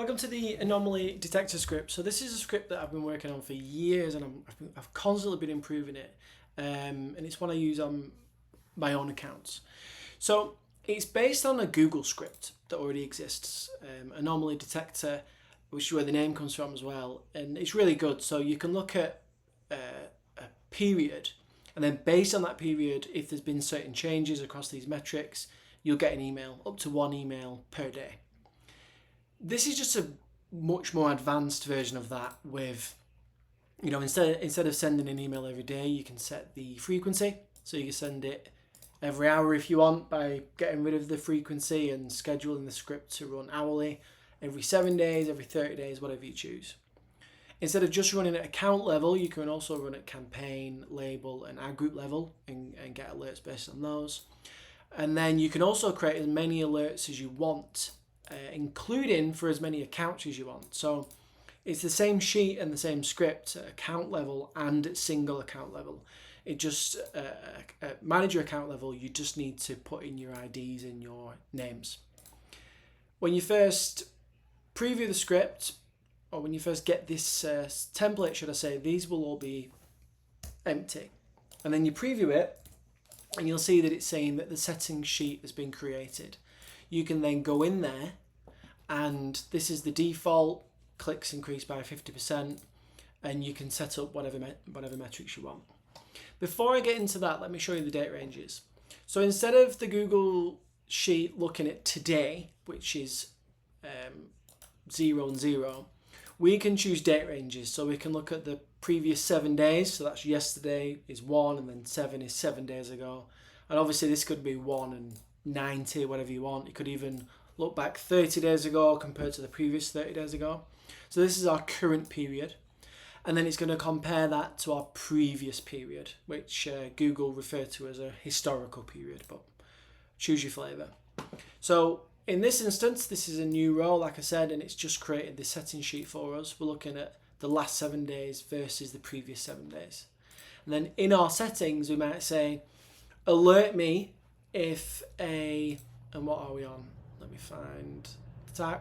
Welcome to the Anomaly Detector script. So this is a script that I've been working on for years, and I've constantly been improving it, and it's one I use on my own accounts. So it's based on a Google script that already exists, Anomaly Detector, which is where the name comes from as well, and it's really good. So you can look at a period, and then based on that period, if there's been certain changes across these metrics, you'll get an email, up to one email per day. This is just a much more advanced version of that with, instead of sending an email every day, you can set the frequency. So you can send it every hour if you want by getting rid of the frequency and scheduling the script to run hourly, every 7 days, every 30 days, whatever you choose. Instead of just running at account level, you can also run at campaign, label, and ad group level and get alerts based on those. And then you can also create as many alerts as you want, including for as many accounts as you want. So it's the same sheet and the same script at account level and at single account level. It just, at manager account level, you just need to put in your IDs and your names. When you first preview the script, or when you first get this template, should I say, these will all be empty. And then you preview it, and you'll see that it's saying that the settings sheet has been created. You can then go in there, and this is the default, clicks increased by 50%, and you can set up whatever metrics you want. Before I get into that, let me show you the date ranges. So instead of the Google sheet looking at today, which is 0 and 0, we can choose date ranges. So we can look at the previous 7 days. So that's yesterday is 1, and then 7 is 7 days ago. And obviously this could be 1 and 90, whatever you want. You could even look back 30 days ago compared to the previous 30 days ago. So this is our current period. And then it's going to compare that to our previous period, which Google referred to as a historical period, but choose your flavor. So in this instance, this is a new row, like I said, and it's just created the setting sheet for us. We're looking at the last 7 days versus the previous 7 days. And then in our settings, we might say, alert me if and what are we on? Let me find the type.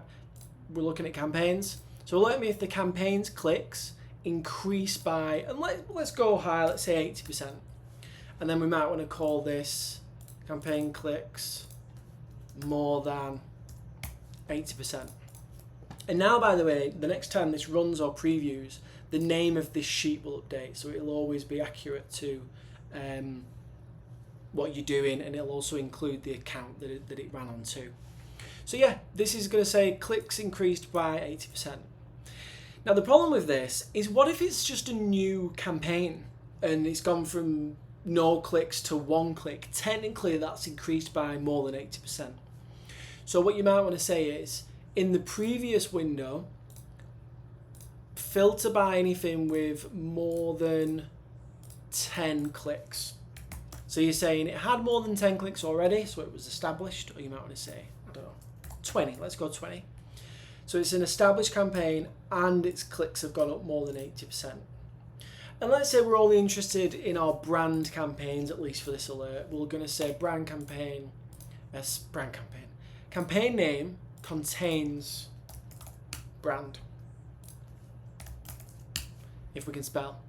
We're looking at campaigns. So alert me if the campaigns clicks increase by, and let's go high, let's say 80%. And then we might want to call this campaign clicks more than 80%. And now, by the way, the next time this runs or previews, the name of this sheet will update. So it'll always be accurate to what you're doing, and it'll also include the account that it ran on to. So yeah, this is going to say clicks increased by 80%. Now the problem with this is, what if it's just a new campaign and it's gone from no clicks to 1 click? Technically that's increased by more than 80%. So what you might want to say is, in the previous window, filter by anything with more than 10 clicks. So you're saying it had more than 10 clicks already, so it was established, or you might want to say, I don't know, 20, let's go 20. So it's an established campaign and its clicks have gone up more than 80%. And let's say we're only interested in our brand campaigns, at least for this alert. We're going to say brand campaign. Campaign name contains brand, if we can spell.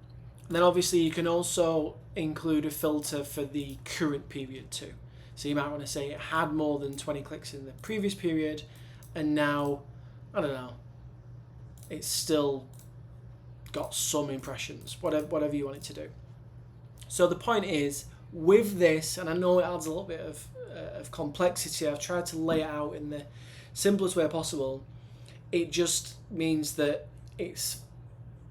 And then obviously you can also include a filter for the current period too. So you might want to say it had more than 20 clicks in the previous period, and now, I don't know, it's still got some impressions, whatever you want it to do. So the point is, with this, and I know it adds a little bit of complexity, I've tried to lay it out in the simplest way possible. It just means that it's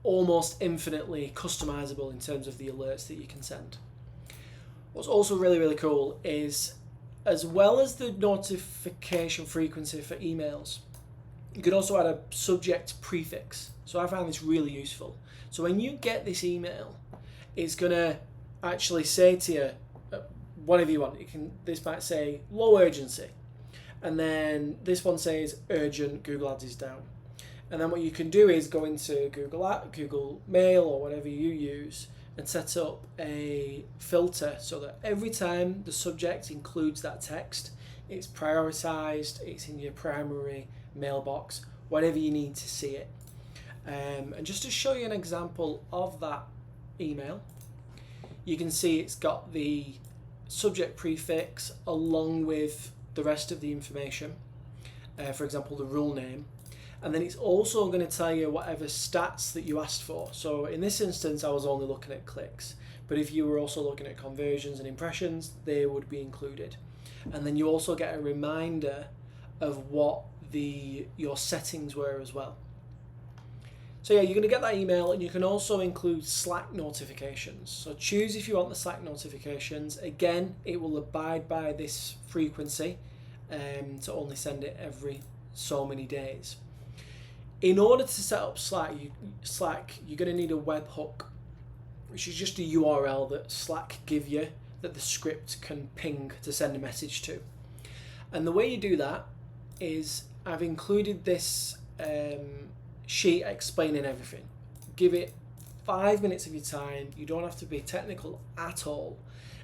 almost infinitely customizable in terms of the alerts that you can send. What's also really, really cool is, as well as the notification frequency for emails, you can also add a subject prefix. So I found this really useful. So when you get this email, it's going to actually say to you, whatever you want. This might say low urgency, and then this one says urgent, Google Ads is down. And then what you can do is go into Google Mail or whatever you use and set up a filter so that every time the subject includes that text, it's prioritized, it's in your primary mailbox whenever you need to see it. And just to show you an example of that email, you can see it's got the subject prefix along with the rest of the information, for example the rule name, and then it's also going to tell you whatever stats that you asked for. So in this instance I was only looking at clicks, but if you were also looking at conversions and impressions, they would be included. And then you also get a reminder of what your settings were as well. So yeah, you're going to get that email, and you can also include Slack notifications. So choose if you want the Slack notifications. Again, it will abide by this frequency to only send it every so many days. In order to set up Slack, you're going to need a webhook, which is just a URL that Slack give you that the script can ping to send a message to. And the way you do that is I've included this sheet explaining everything. Give it 5 minutes of your time. You don't have to be technical at all.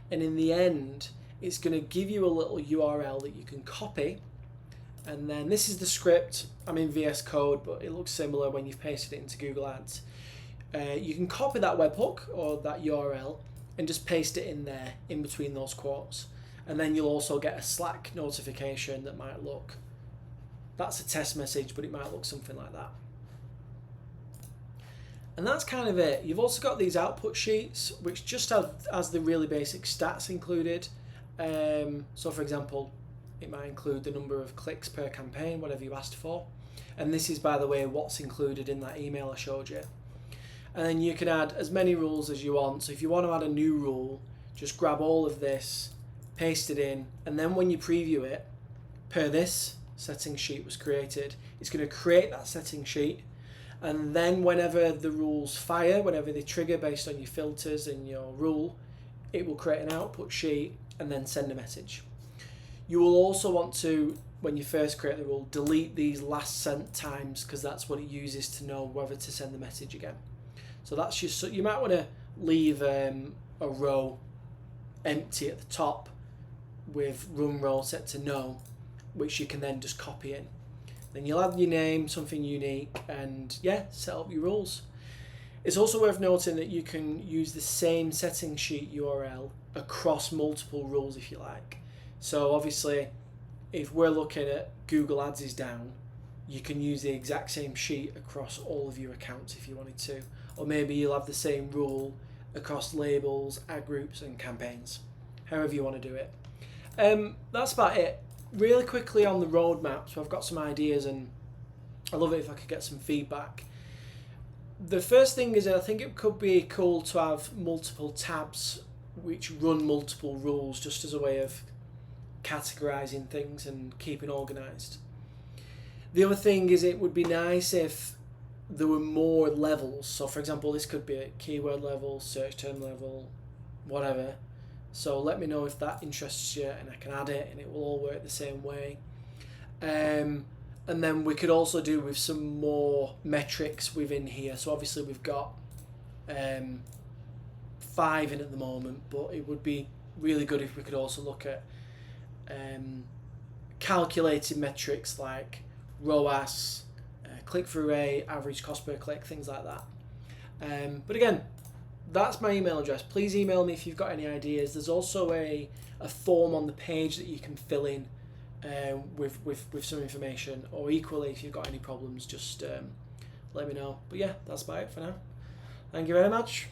And in the end, it's going to give you a little URL that you can copy. And then this is the script. I'm in VS Code, but it looks similar when you've pasted it into Google Ads. You can copy that webhook or that URL and just paste it in there, in between those quotes. And then you'll also get a Slack notification that might look, that's a test message, but it might look something like that. And that's kind of it. You've also got these output sheets, which just has the really basic stats included. So for example, it might include the number of clicks per campaign, whatever you asked for. And this is, by the way, what's included in that email I showed you. And then you can add as many rules as you want. So if you want to add a new rule, just grab all of this, paste it in, and then when you preview it, per this setting sheet was created, it's going to create that setting sheet. And then whenever the rules fire, whenever they trigger based on your filters and your rule, it will create an output sheet and then send a message. You will also want to, when you first create the rule, delete these last sent times, because that's what it uses to know whether to send the message again. So that's just, you might want to leave a row empty at the top with run row set to no, which you can then just copy in. Then you'll add your name, something unique, and yeah, set up your rules. It's also worth noting that you can use the same setting sheet URL across multiple rules if you like. So obviously, if we're looking at Google Ads is down, you can use the exact same sheet across all of your accounts if you wanted to. Or maybe you'll have the same rule across labels, ad groups, and campaigns. However you want to do it. That's about it. Really quickly on the roadmap, so I've got some ideas and I love it if I could get some feedback. The first thing is I think it could be cool to have multiple tabs which run multiple rules, just as a way of categorizing things and keeping organized. The other thing is it would be nice if there were more levels. So for example, this could be a keyword level, search term level, whatever. So let me know if that interests you and I can add it and it will all work the same way. And then we could also do with some more metrics within here. So obviously we've got 5 in at the moment, but it would be really good if we could also look at calculated metrics like ROAS, click-through rate, average cost per click, things like that. But again, that's my email address. Please email me if you've got any ideas. There's also a form on the page that you can fill in with some information, or equally if you've got any problems, just let me know. But yeah, that's about it for now. Thank you very much.